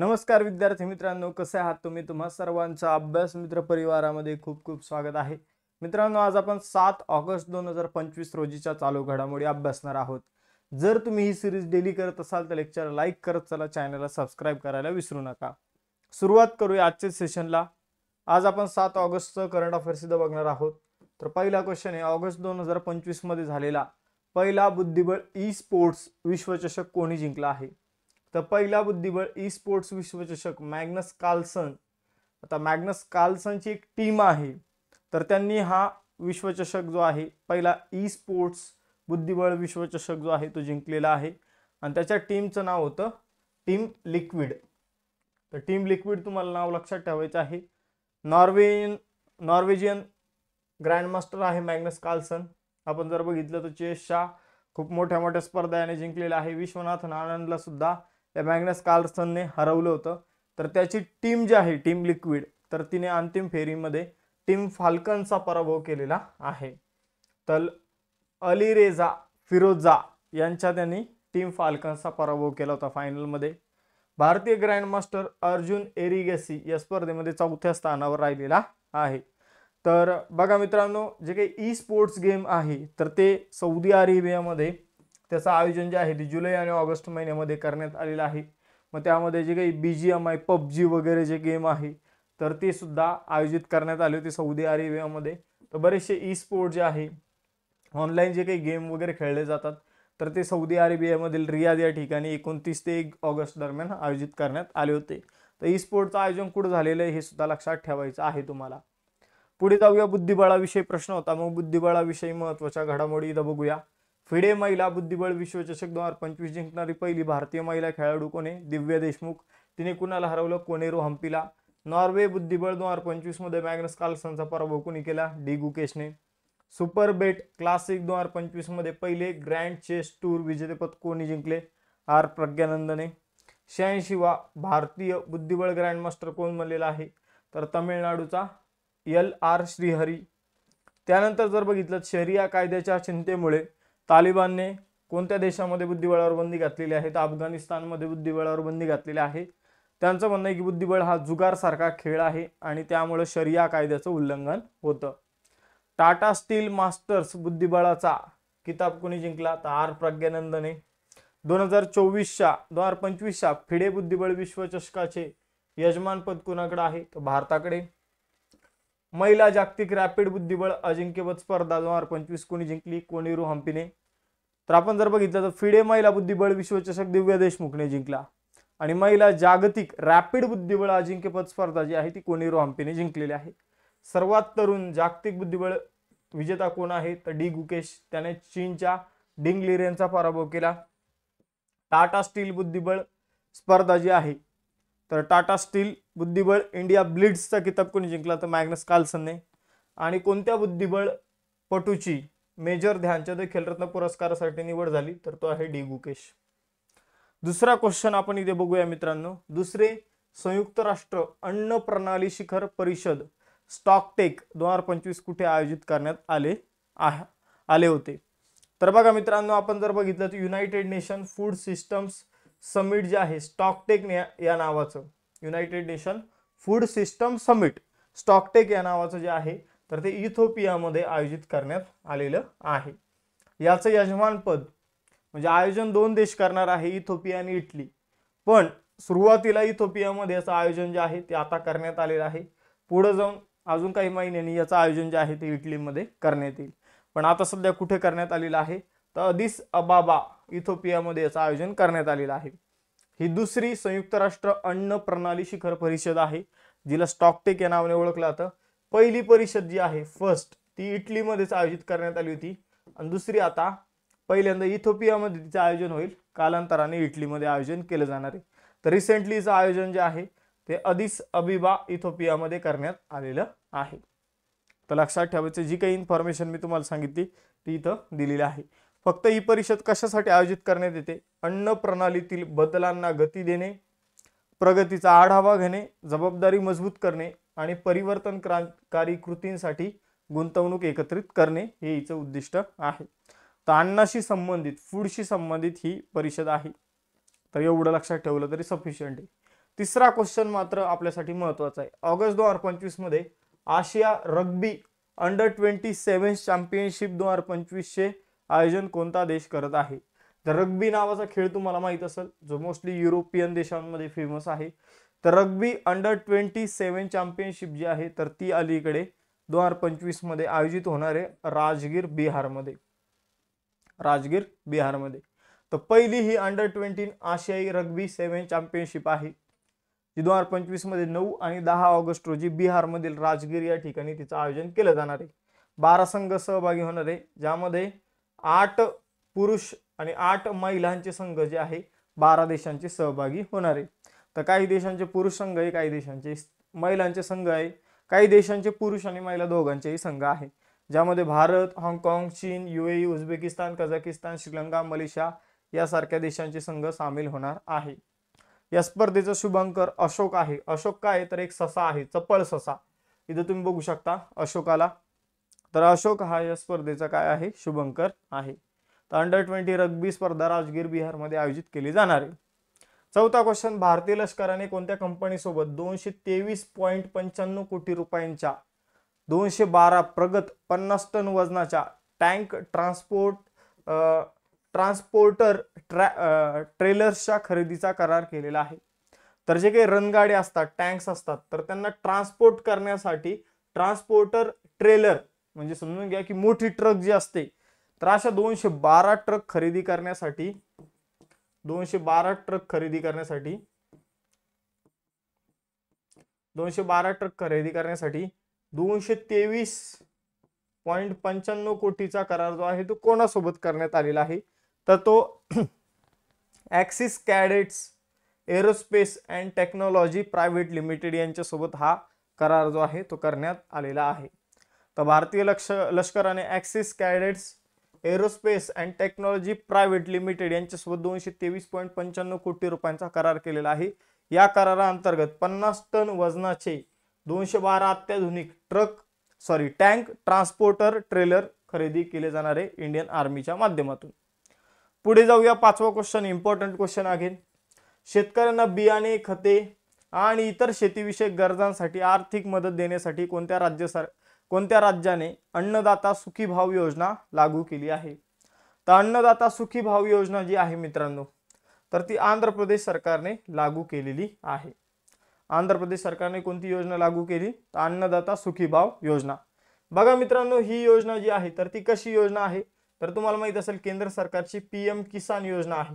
नमस्कार विद्यार्थी मित्रांनो, कसे आहात तुम्ही? तुम्हा सर्वांचा अभ्यास मित्र परिवारामध्ये खूप खूप स्वागत आहे. मित्रांनो, आज आपण 7 ऑगस्ट 2025 रोजीच्या चालू घडामोडी अभ्यासणार आहोत. जर तुम्ही ही सिरीज डेली करत असाल तर लेक्चर लाईक करत चला, चॅनलला सबस्क्राईब करायला विसरू नका. सुरुवात करूया आजच्या सेशनला. आज आपण 7 ऑगस्टचं करंट अफेअर्स इथं बघणार आहोत. तर पहिला क्वेश्चन आहे, ऑगस्ट 2025 मध्ये झालेला पहिला बुद्धिबळ ई स्पोर्ट्स विश्वचषक कोणी जिंकला आहे? तर पहिला बुद्धिबळ ई स्पोर्ट्स विश्वचषक मॅग्नस कार्लसन. आता मॅग्नस कार्लसनची एक टीम आहे, तर त्यांनी हा विश्वचषक जो आहे पहिला ई स्पोर्ट्स बुद्धिबळ विश्वचषक जो आहे तो जिंकलेला आहे. आणि त्याच्या टीमचं नाव होतं टीम लिक्विड. तर टीम लिक्विड तुम्हाला नाव लक्षात ठेवायचं आहे. नॉर्वेजियन ग्रँडमास्टर आहे मॅग्नस कार्लसन. आपण जर बघितलं तर चेसच्या खूप मोठ्या मोठ्या स्पर्धा याने जिंकलेल्या आहे. विश्वनाथन आनंदला सुद्धा या मॅग्नस कार्लसनने हरवलं होतं. तर त्याची टीम जी आहे टीम लिक्विड, तर तिने अंतिम फेरीमध्ये टीम फाल्कनचा पराभव केलेला आहे. तर अलीरेझा फिरोजा यांच्या त्यांनी टीम फाल्कनचा पराभव केला होता फायनलमध्ये. भारतीय ग्रँडमास्टर अर्जुन एरिगेसी या स्पर्धेमध्ये 4थ्या स्थानावर राहिलेला आहे. तर बघा मित्रांनो, जे काही ई स्पोर्ट्स गेम आहे तर ते सौदी अरेबियामध्ये त्याचं आयोजन जे आहे ते जुलै आणि ऑगस्ट महिन्यामध्ये करण्यात आलेलं आहे. मग त्यामध्ये जे काही BGMI PUBG वगैरे जे गेम आहे तर ते सुद्धा आयोजित करण्यात आले होते सौदी अरेबियामध्ये. तर बरेचसे ई स्पोर्ट जे आहे ऑनलाईन जे काही गेम वगैरे खेळले जातात तर ते सौदी अरेबियामधील रियाद या ठिकाणी 29 ते 1 ऑगस्ट दरम्यान आयोजित करण्यात आले होते. तर ई स्पोर्टचं आयोजन कुठं झालेलं आहे हे सुद्धा लक्षात ठेवायचं आहे तुम्हाला. पुढे जाऊया, बुद्धिबळाविषयी प्रश्न होता, मग बुद्धिबळाविषयी महत्त्वाच्या घडामोडी इथं बघूया. फिडे महिला बुद्धिबळ विश्वचषक 2025 जिंकणारी पहिली भारतीय महिला खेळाडू कोणी? दिव्या देशमुख. तिने कुणाला हरवलं? कोनेरू हम्पीला. नॉर्वे बुद्धिबळ 2025 मध्ये मॅग्नस कार्लसनचा पराभव कोणी केला? डी गुकेशने. सुपर बेट क्लासिक 2025 मध्ये पहिले ग्रँड चेस टूर विजेतेपद कोणी जिंकले? आर प्रज्ञानंदने. 86वा भारतीय बुद्धिबळ ग्रँडमास्टर कोण बनलेला आहे? तर तामिळनाडूचा LR श्रीहरी. त्यानंतर जर बघितलं, शरिया कायद्याच्या चिंतेमुळे तालिबानने कोणत्या देशामध्ये बुद्धिबळावर बंदी घातलेली आहे? तर अफगाणिस्तानमध्ये बुद्धिबळावर बंदी घातलेली आहे. त्यांचं म्हणणं आहे की बुद्धिबळ हा जुगार सारखा खेळ आहे आणि त्यामुळे शरिया कायद्याचं उल्लंघन होतं. टाटा स्टील मास्टर्स बुद्धिबळाचा किताब कोणी जिंकला? तर आर प्रज्ञानंदने. 2025च्या फिडे बुद्धिबळ विश्वचषकाचे यजमानपद कोणाकडे आहे? तर भारताकडे. महिला जागतिक रॅपिड बुद्धिबळ अजिंक्यपद स्पर्धा 2025 कोणी जिंकली? कोनेरू हम्पीने. तर आपण जर बघितलं तर फिडे महिला बुद्धिबळ विश्वचषक दिव्या देशमुखने जिंकला आणि महिला जागतिक रॅपिड बुद्धिबळ अजिंक्यपद स्पर्धा जी आहे ती कोनेरू हम्पीने जिंकलेली आहे. सर्वात तरुण जागतिक बुद्धिबळ विजेता कोण आहे? तर डी गुकेश. त्याने चीनच्या डिंग लिरेनचा पराभव केला. टाटा स्टील बुद्धिबळ स्पर्धा जी आहे तर टाटा स्टील बुद्धिबळ इंडिया ब्लिट्सचा किताब कोणी जिंकला? तर मॅग्नस कार्लसनने. आणि कोणत्या बुद्धिबळ पटूची मेजर ध्यानचंद खेलरत्न पुरस्कारासाठी निवड झाली? तर तो आहे डी गुकेश. दुसरा क्वेश्चन आपण इथे बघूया मित्रांनो. दुसरे संयुक्त राष्ट्र अन्न प्रणाली शिखर परिषद स्टॉकटेक 2025 कुठे आयोजित करण्यात आले होते? तर बघा मित्रांनो, आपण जर बघितलं तर united nation food systems summit जे आहे स्टॉकटेक या नावाचं, united nation food system summit stocktake या नावाचं जे आहे तर ते इथिओपियामध्ये आयोजित करण्यात आलेलं आहे. याचं यजमानपद म्हणजे आयोजन 2 देश करणार आहे, इथिओपिया आणि इटली. पण सुरुवातीला इथिओपियामध्ये याचं आयोजन जे आहे ते आता करण्यात आलेलं आहे. पुढे जाऊन अजून काही महिन्यांनी याचं आयोजन जे आहे ते इटलीमध्ये करण्यात येईल. पण आता सध्या कुठे करण्यात आलेलं आहे? तर अदिस अबाबा इथिओपियामध्ये याचं आयोजन करण्यात आलेलं आहे. ही दुसरी संयुक्त राष्ट्र अन्न प्रणाली शिखर परिषद आहे जिला स्टॉकटेक या नावाने ओळखलं जातं. पहिली परिषद जी आहे फर्स्ट ती इटलीमध्येच आयोजित करण्यात आली होती आणि दुसरी आता पहिल्यांदा इथिओपियामध्ये तिचं आयोजन होईल, कालांतराने इटलीमध्ये आयोजन केलं जाणार आहे. तर रिसेंटलीचं आयोजन जे आहे ते अदिस अबिबा इथिओपियामध्ये करण्यात आलेलं आहे. तर लक्षात ठेवायचं, जी काही इन्फॉर्मेशन मी तुम्हाला सांगितली ती इथं दिलेली आहे. फक्त ही परिषद कशासाठी आयोजित करण्यात येते? अन्न प्रणालीतील बदलांना गती देणे, प्रगतीचा आढावा घेणे, जबाबदारी मजबूत करणे आणि परिवर्तनकारी कृतींसाठी गुंतवणूक एकत्रित करणे हे हिचं उद्दिष्ट आहे. तर अन्नाशी संबंधित फूडशी संबंधित ही परिषद आहे. तर एवढं लक्षात ठेवलं तरी सफिशियंट आहे. तिसरा क्वेश्चन मात्र आपल्यासाठी महत्त्वाचा आहे. ऑगस्ट 2025 मध्ये आशिया रग्बी अंडर-27 चॅम्पियनशिप 2025 चे आयोजन कोणता देश करत आहे? तर रग्बी नावाचा खेळ तुम्हाला माहित असेल, जो मोस्टली युरोपियन देशांमध्ये फेमस आहे. तर रग्बी अंडर-27 चॅम्पियनशिप जी आहे तर ती अलीकडे 2025 मध्ये आयोजित होणार आहे राजगीर बिहारमध्ये. तर पहिली ही अंडर-20 आशियाई रग्बी 7 चॅम्पियनशिप आहे, जी 2025 मध्ये 9 आणि 10 ऑगस्ट रोजी बिहारमधील राजगीर या ठिकाणी तिचं आयोजन केलं जाणार आहे. 12 संघ सहभागी होणार आहे, ज्यामध्ये 8 पुरुष आणि 8 महिलांचे संघ जे आहे 12 देशांचे सहभागी होणार आहे. तर काही देशांचे पुरुष संघ आहे, काही देशांचे महिलांचे संघ आहे, काही देशांचे पुरुष आणि महिला दोघांचेही संघ आहे, ज्यामध्ये भारत, हाँगकाँग, चीन, UAE, Uzbekistan, Kazakhstan, Sri Lanka, Malaysia यासारख्या देशांचे संघ सामील होणार आहे. या स्पर्धेचा शुभंकर अशोक आहे. अशोक काय तर एक ससा आहे, चपळ ससा. इथे तुम्ही बघू शकता अशोकाला. तर अशोक हा या स्पर्धेचा काय आहे, शुभंकर आहे. तर अंडर-20 रग्बी स्पर्धा राजगीर बिहारमध्ये आयोजित केली जाणार आहे. चौथा क्वेश्चन, भारतीय लष्कराने कोणत्या कंपनीसोबत 223.95 कोटी रुपयांच्या 212 प्रगत 50 टन वजनाच्या टँक ट्रान्सपोर्टर ट्रेलर्सच्या खरेदीचा करार केलेला आहे? तर जे काही रणगाड्या असतात, टँक्स असतात, तर त्यांना ट्रान्सपोर्ट करण्यासाठी ट्रान्सपोर्टर ट्रेलर म्हणजे समजून घ्या की मोठी ट्रक जी असते, तर अशा 212 ट्रक खरेदी करण्यासाठी 212 ट्रक खरेदी करण्यासाठी 223.95 कोटीचा करार जो आहे तो कोणासोबत करण्यात आलेला आहे? तर तो axis cadets aerospace and technology private limited यांच्यासोबत हा करार जो आहे तो करण्यात आलेला आहे. तर भारतीय लष्कराने axis cadets aerospace and technology private limited यांच्यासोबत 223.95 कोटी रुपयांचा करार केलेला आहे. या कराराअंतर्गत 50 टन वजनाचे 212 अत्याधुनिक टँक ट्रान्सपोर्टर ट्रेलर खरेदी केले जाणार आहे इंडियन आर्मीच्या माध्यमातून. पुढे जाऊया. पाचवा क्वेश्चन, इम्पॉर्टंट क्वेश्चन अगेन. शेतकऱ्यांना बियाणे, खते आणि इतर शेतीविषयक गरजांसाठी आर्थिक मदत देण्यासाठी कोणत्या राज्याने अन्नदाता सुखी भाव योजना लागू केली आहे? तर अन्नदाता सुखी भाव योजना जी आहे मित्रांनो, तर ती आंध्र प्रदेश सरकारने लागू केलेली आहे. आंध्र प्रदेश सरकारने कोणती योजना लागू केली? तर अन्नदाता सुखी भाव योजना. बघा मित्रांनो, ही योजना जी आहे तर ती कशी योजना आहे? तर तुम्हाला माहित असेल केंद्र सरकारची PM किसान योजना आहे.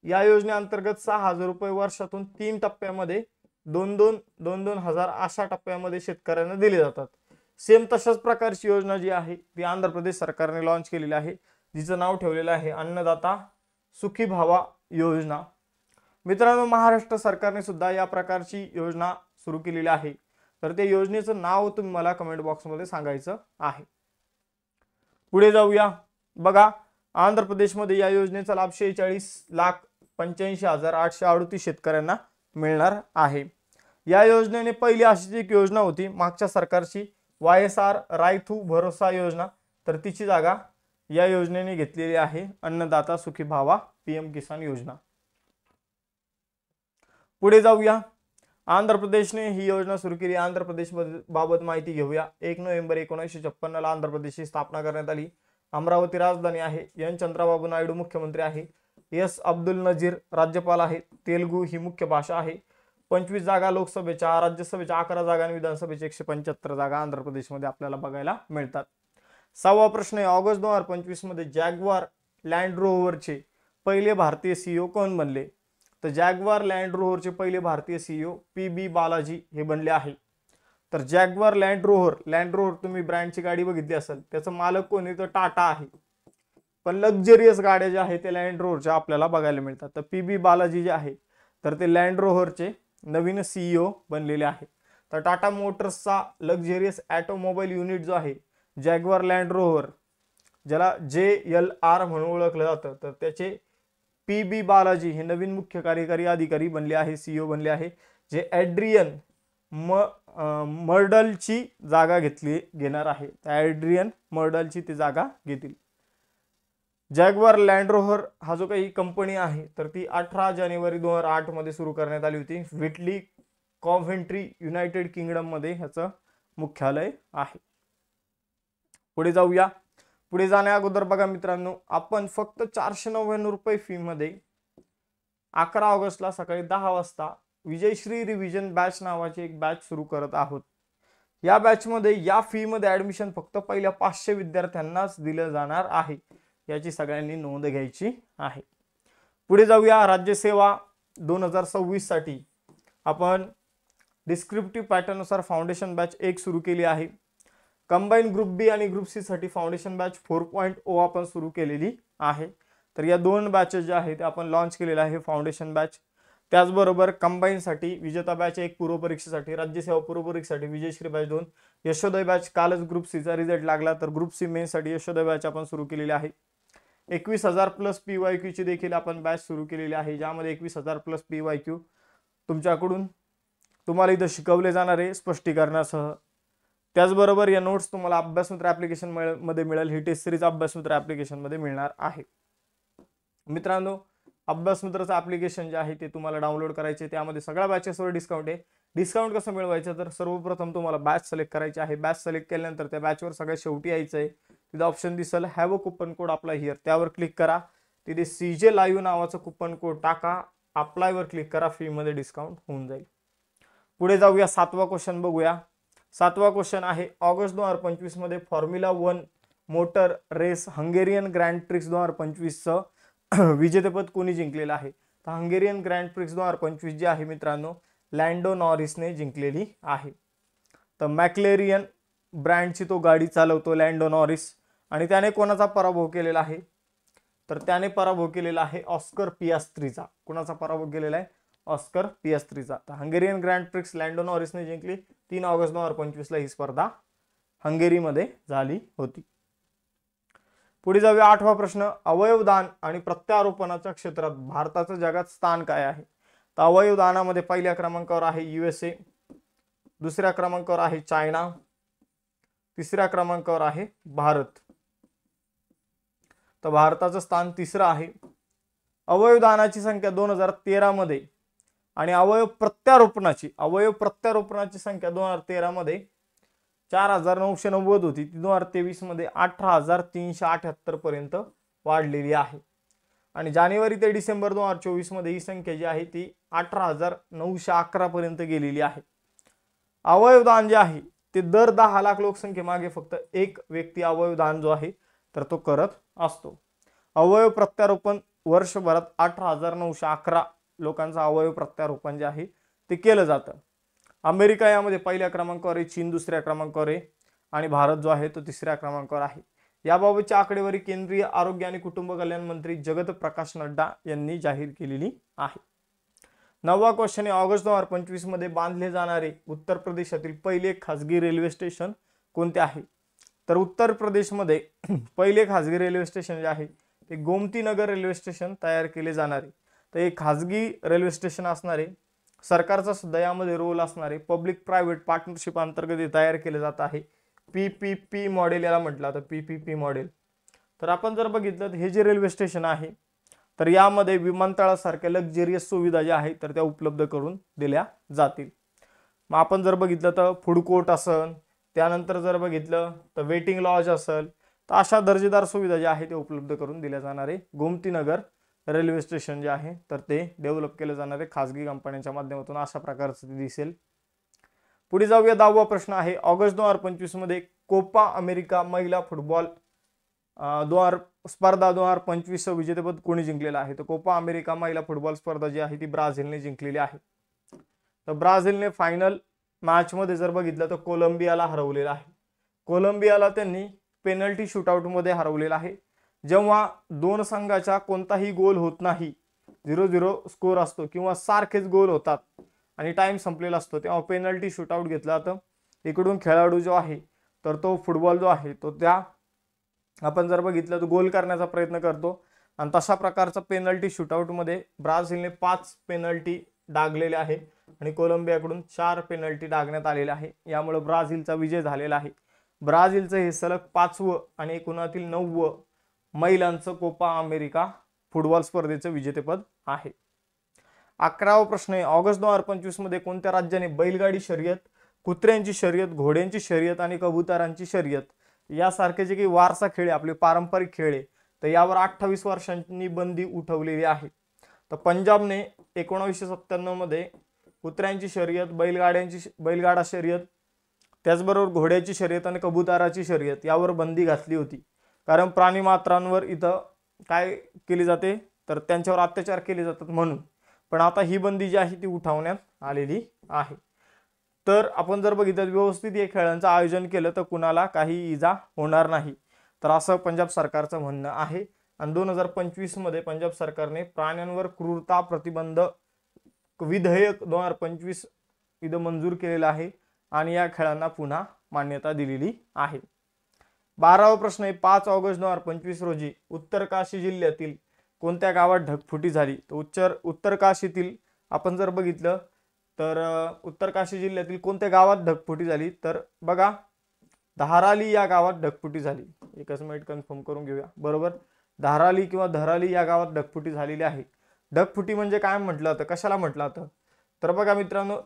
या योजनेअंतर्गत 6,000 रुपये वर्षातून 3 टप्प्यामध्ये 2,000 अशा टप्प्यामध्ये शेतकऱ्यांना दिले जातात. सेम तशाच प्रकारची योजना जी आहे ती आंध्र प्रदेश सरकारने लॉन्च केलेली आहे, जिचं नाव ठेवलेलं आहे अन्नदाता सुखी भावा योजना. मित्रांनो, महाराष्ट्र सरकारने सुद्धा या प्रकारची योजना सुरू केलेली आहे. तर त्या योजनेचं नाव तुम्ही मला कमेंट बॉक्समध्ये सांगायचं आहे. पुढे जाऊया. बघा, आंध्र प्रदेशमध्ये या योजनेचा लाभ 46,85,838 शेतकऱ्यांना मिळणार आहे. या योजनेने पहिली अशीच एक योजना होती मागच्या सरकारची, YSR रायथू भरोसा योजना, तर तिची जागा या योजनेने घेतलेली आहे अन्नदाता सुखी भावा PM किसान योजना. पुढे जाऊया. आंध्र प्रदेशने ही योजना सुरू केली. आंध्र प्रदेश बाबत माहिती घेऊया. 1 नोव्हेंबर 1956 ला आंध्र प्रदेशची स्थापना करण्यात आली. अमरावती राजधानी आहे. N चंद्रबाबू नायडू मुख्यमंत्री आहे. S अब्दुल नजीर राज्यपाल आहे. तेलुगू ही मुख्य भाषा आहे. 25 जागा लोकसभेच्या, राज्यसभेच्या 11 जागा आणि विधानसभेच्या 175 जागा आंध्र प्रदेशमध्ये आपल्याला बघायला मिळतात. 6वा प्रश्न आहे, ऑगस्ट 2025 मध्ये जॅग्वार लँड रोव्हरचे पहिले भारतीय CEO कोण बनले? तर जॅग्वार लँड रोव्हरचे पहिले भारतीय CEO PB बालाजी हे बनले आहे. तर जॅग्वार लँड रोव्हर तुम्ही ब्रँडची गाडी बघितली असेल, त्याचं मालक कोण आहे? तर टाटा आहे. पण लक्झरियस गाड्या ज्या आहेत त्या लँड रोव्हरच्या आपल्याला बघायला मिळतात. तर PB बालाजी जे आहे तर ते लँड रोव्हरचे नवीन CEO बनलेले आहे. तर टाटा मोटर्सचा लक्झरियस ऑटोमोबाईल युनिट जो आहे जॅग्वार लँड रोव्हर, ज्याला JLR म्हणून ओळखलं जातं, तर त्याचे PB बालाजी हे नवीन मुख्य कार्यकारी अधिकारी बनले आहे, CEO बनले आहे, जे ॲड्रियन मर्डलची जागा घेणार आहे. ॲड्रियन मर्डलची ती जागा घेतील. जॅग्वार लँड रोव्हर हा जो काही कंपनी आहे तर ती 18 जानेवारी 2008 मध्ये सुरू करण्यात आली होती. व्हिटली कॉव्हेंट्री युनायटेड किंगडम मध्ये ह्याचं मुख्यालय आहे. पुढे जाऊया. पुढे जाण्या अगोदर बघा मित्रांनो, आपण फक्त 499 रुपये फी मध्ये 11 ऑगस्टला सकाळी 10 वाजता विजयश्री रिव्हिजन बॅच नावाची एक बॅच सुरू करत आहोत. या बॅच मध्ये या फी मध्ये ऍडमिशन फक्त पहिल्या 500 विद्यार्थ्यांनाच दिलं जाणार आहे, याची सगळ्यांनी नोंद घ्यायची आहे. पुढे जाऊया. राज्यसेवा 2026 साठी आपण डिस्क्रिप्टिव्ह पॅटर्न नुसार फाउंडेशन बॅच 1 सुरू केली आहे. कंबाईन ग्रुप बी आणि ग्रुप सी साठी फाउंडेशन बॅच 4.0 आपण सुरू केलेली आहे. तर या दोन बॅचेस ज्या आहेत आपण लॉन्च केलेला आहे फाउंडेशन बॅच. त्याचबरोबर कंबाईन साठी विजेता बॅच 1 पूर्व परीक्षेसाठी, राज्यसेवा पूर्व परीक्षेसाठी विजयश्री बॅच 2, यशोदय बॅच कालच ग्रुप सी चा रिझल्ट लागला तर ग्रुप सी मेन साठी यशोदय बॅच आपण सुरू केलेली आहे. 21,000 प्लस PYQ ची देखील आपण बॅच सुरू केलेली आहे, ज्यामध्ये 21,000 प्लस PYQ तुमच्याकडून तुम्हाला इथं शिकवले जाणार आहे स्पष्टीकरणासह. त्याचबरोबर या नोट्स तुम्हाला अभ्यासमित्र ऍप्लिकेशन मध्ये मिळेल. ही टेस्ट सिरीज अभ्यासमित्र ऍप्लिकेशन मध्ये मिळणार आहे. मित्रांनो, अभ्यासमित्रचं ऍप्लिकेशन जे आहे ते तुम्हाला डाउनलोड करायचे. त्यामध्ये सगळ्या बॅचेसवर डिस्काउंट आहे. डिस्काउंट कसं मिळवायचं तर सर्वप्रथम तुम्हाला बॅच सिलेक्ट करायची आहे. बॅच सिलेक्ट केल्यानंतर त्या बॅचवर सगळ्यात शेवटी यायचं आहे. तिथं ऑप्शन दिसेल have a coupon code apply here, त्यावर क्लिक करा. तिथे CJ लाईव्ह नावाचं कुपन कोड टाका, अप्लायवर क्लिक करा, फी मध्ये डिस्काउंट होऊन जाईल. पुढे जाऊया. 7वा क्वेश्चन बघूया. 7वा क्वेश्चन आहे ऑगस्ट 2025 मध्ये formula 1 motor race Hungarian grand prix 2025चं विजेतेपद कोणी जिंकलेलं आहे. तर हंगेरियन ग्रँड प्रिक्स 2025 जी आहे मित्रांनो लँडो नॉरिसने जिंकलेली आहे. तर मॅक्लेरियन ब्रँडची तो गाडी चालवतो लँडो नॉरिस, आणि त्याने कोणाचा पराभव केलेला आहे तर त्याने पराभव केलेला आहे ऑस्कर पियास्त्रीचा. कोणाचा पराभव केलेला आहे? ऑस्कर पियास्त्रीचा. तर हंगेरियन ग्रँड प्रिक्स लँडो नॉरिसने जिंकली. 3 ऑगस्ट 2025 ला ही स्पर्धा हंगेरीमध्ये झाली होती. पुढे जाऊया. 8वा प्रश्न, अवयवदान आणि प्रत्यारोपणाच्या क्षेत्रात भारताचं जगात स्थान काय आहे. तर अवयवदानामध्ये पहिल्या क्रमांकावर आहे USA, दुसऱ्या क्रमांकावर आहे चायना, तिसऱ्या क्रमांकावर आहे भारत. तर भारताचं स्थान तिसरं आहे. अवयवदानाची संख्या 2013 मध्ये आणि अवयव प्रत्यारोपणाची संख्या 2013 मध्ये 4,990 होती, ती 2023 मध्ये 18,378 पर्यंत वाढलेली आहे. आणि जानेवारी ते डिसेंबर 2024 मध्ये ही संख्या जी आहे ती 18,911 पर्यंत गेलेली आहे. अवयवदान जे आहे ते दर 10 लाख लोकसंख्येमागे फक्त एक व्यक्ती अवयवदान जो आहे तर तो करत असतो. अवयव प्रत्यारोपण वर्षभरात 18,911 लोकांचं अवयव प्रत्यारोपण जे आहे ते केलं जातं. अमेरिका यामध्ये पहिल्या क्रमांकावर आहे, चीन दुसऱ्या क्रमांकावर आहे आणि भारत जो आहे तो तिसऱ्या क्रमांकावर आहे. याबाबतची आकडेवारी केंद्रीय आरोग्य आणि कुटुंब कल्याण मंत्री जगत प्रकाश नड्डा यांनी जाहीर केलेली आहे. 9वा क्वेश्चन आहे ऑगस्ट 2025 मध्ये बांधले जाणारे उत्तर प्रदेशातील पहिले खासगी रेल्वे स्टेशन कोणते आहे. तर उत्तर प्रदेशमध्ये पहिले खासगी रेल्वे स्टेशन जे आहे ते गोमती नगर रेल्वे स्टेशन तयार केले जाणारे. तर एक खासगी रेल्वे स्टेशन असणारे, सरकारचा सुद्धा यामध्ये रोल असणारे, पब्लिक प्रायव्हेट पार्टनरशिप अंतर्गत तयार केले जात आहे. PPP मॉडेल याला म्हटलं तर PPP मॉडेल. तर आपण जर बघितलं तर हे जे रेल्वे स्टेशन आहे तर यामध्ये विमानतळासारख्या लक्झरियस सुविधा ज्या आहेत तर त्या उपलब्ध करून दिल्या जातील. मग आपण जर बघितलं तर फूड कोर्ट असेल, त्यानंतर जर बघितलं तर वेटिंग लॉज असेल, तर अशा दर्जेदार सुविधा ज्या आहेत ते उपलब्ध करून दिल्या जाणार आहे. गोमती नगर रेल्वे स्टेशन जे आहे तर ते डेव्हलप केले जाणार आहे खासगी कंपन्यांच्या माध्यमातून, अशा प्रकारचं ते दिसेल. पुढे जाऊया. 10वा प्रश्न आहे ऑगस्ट 2025 मध्ये कोपा अमेरिका महिला फुटबॉल स्पर्धा 2025 विजेतेपद कोणी जिंकलेलं आहे. तर कोपा अमेरिका महिला फुटबॉल स्पर्धा जी आहे ती ब्राझीलने जिंकलेली आहे. तर ब्राझीलने फायनल मॅच मध्ये जर बघितलं तर कोलंबियाला हरवलेलं आहे. कोलंबियाला त्यांनी पेनल्टी शूटआउट मध्ये हरवलेलं आहे. जेव्हा दोन संघाचा कोणताही गोल होत नाही, 0-0 स्कोर असतो किंवा सारखेच गोल होतात आणि टाइम संपलेला असतो, तेव्हा पेनल्टी शूटआउट घेतला जातं. इकडून खेळाडू जो आहे तर तो फुटबॉल जो आहे तो त्या आपण जर बघितलं तर गोल करण्याचा प्रयत्न करतो. आणि तशा प्रकारचा पेनल्टी शूटआउट मध्ये ब्राझीलने 5 पेनल्टी डागलेले आहे आणि कोलंबियाकडून 4 पेनल्टी डागण्यात आलेले आहे. यामुळे ब्राझीलचा विजय झालेला आहे. ब्राझीलचं हे सलग 5वं आणि एकूणातील 9वं महिलांचं कोपा अमेरिका फुटबॉल स्पर्धेचं विजेतेपद आहे. 11वा प्रश्न आहे, ऑगस्ट 2025 मध्ये कोणत्या राज्याने बैलगाडी शर्यत, कुत्र्यांची शर्यत, घोड्यांची शर्यत आणि कबुतरांची शर्यत यासारखे जे काही वारसा खेळ आपले पारंपरिक खेळ आहे तर यावर 28 वर्षांनी बंदी उठवलेली आहे. तर पंजाबने 1997 मध्ये कुत्र्यांची शर्यत, बैलगाडा शर्यत, त्याचबरोबर घोड्याची शर्यत आणि कबुतराची शर्यत यावर बंदी घातली होती. कारण प्राणी मात्रांवर इथं काय केली जाते तर त्यांच्यावर अत्याचार केले जातात म्हणून. पण आता ही बंदी जी आहे ती उठवण्यात आलेली आहे. तर आपण जर बघितलं व्यवस्थित या खेळांचं आयोजन केलं तर कुणाला काही इजा होणार नाही, तर असं पंजाब सरकारचं म्हणणं आहे. आणि 2025 मध्ये पंजाब सरकारने प्राण्यांवर क्रूरता प्रतिबंध विधेयक 2025 इथं मंजूर केलेलं आहे आणि या खेळांना पुन्हा मान्यता दिलेली आहे. 12वा प्रश्न आहे, 5 ऑगस्ट 2025 रोजी उत्तरकाशी जिल्ह्यातील कोणत्या गावात ढगफुटी झाली. तर उत्तरकाशीतील आपण जर बघितलं तर उत्तरकाशी जिल्ह्यातील कोणत्या गावात ढगफुटी झाली तर बघा धाराली या गावात ढगफुटी झाली. एकच मिनिट कन्फर्म करून घेऊया. बरोबर, धाराली किंवा धराली या गावात ढगफुटी झालेली आहे. ढगफुटी म्हणजे काय म्हटलं जातं, कशाला म्हटलं जातं तर बघा मित्रांनो,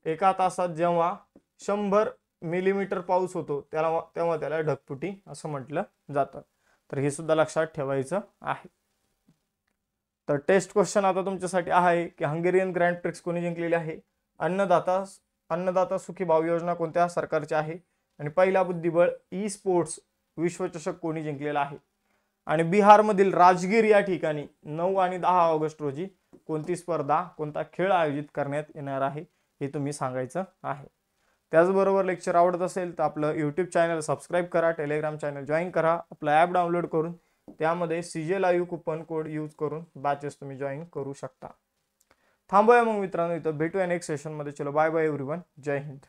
एका तासात जेव्हा 100 मिलीमीटर पाऊस होतो तेव्हा त्याला ढगफुटी असं म्हटलं जातं. तर हे सुद्धा लक्षात ठेवायचं आहे. तर टेस्ट क्वेश्चन आता तुमच्यासाठी आहे की हंगेरियन ग्रँड प्रिक्स कोणी जिंकलेली आहे. अन्नदाता सुखी भाव योजना कोणत्या सरकारची आहे. आणि पहिला बुद्धिबळ ई स्पोर्ट्स विश्वचषक कोणी जिंकलेला आहे. आणि बिहारमधील राजगीर या ठिकाणी 9 आणि 10 ऑगस्ट रोजी कोणती स्पर्धा, कोणता खेळ आयोजित करण्यात येणार आहे हे तुम्ही सांगायचं आहे. त्याचबरोबर लेक्चर आवडत असेल तर आपलं यूट्यूब चॅनल सबस्क्राईब करा, टेलिग्राम चॅनल जॉईन करा, आपलं ॲप डाउनलोड करून त्यामध्ये CJ live coupon code use करून बॅचेस तुम्ही जॉईन करू शकता. थांबूया मग मित्रांनो, इथं भेटूया नेक्स्ट सेशनमध्ये. चलो बाय बाय एव्हरीवन, जय हिंद.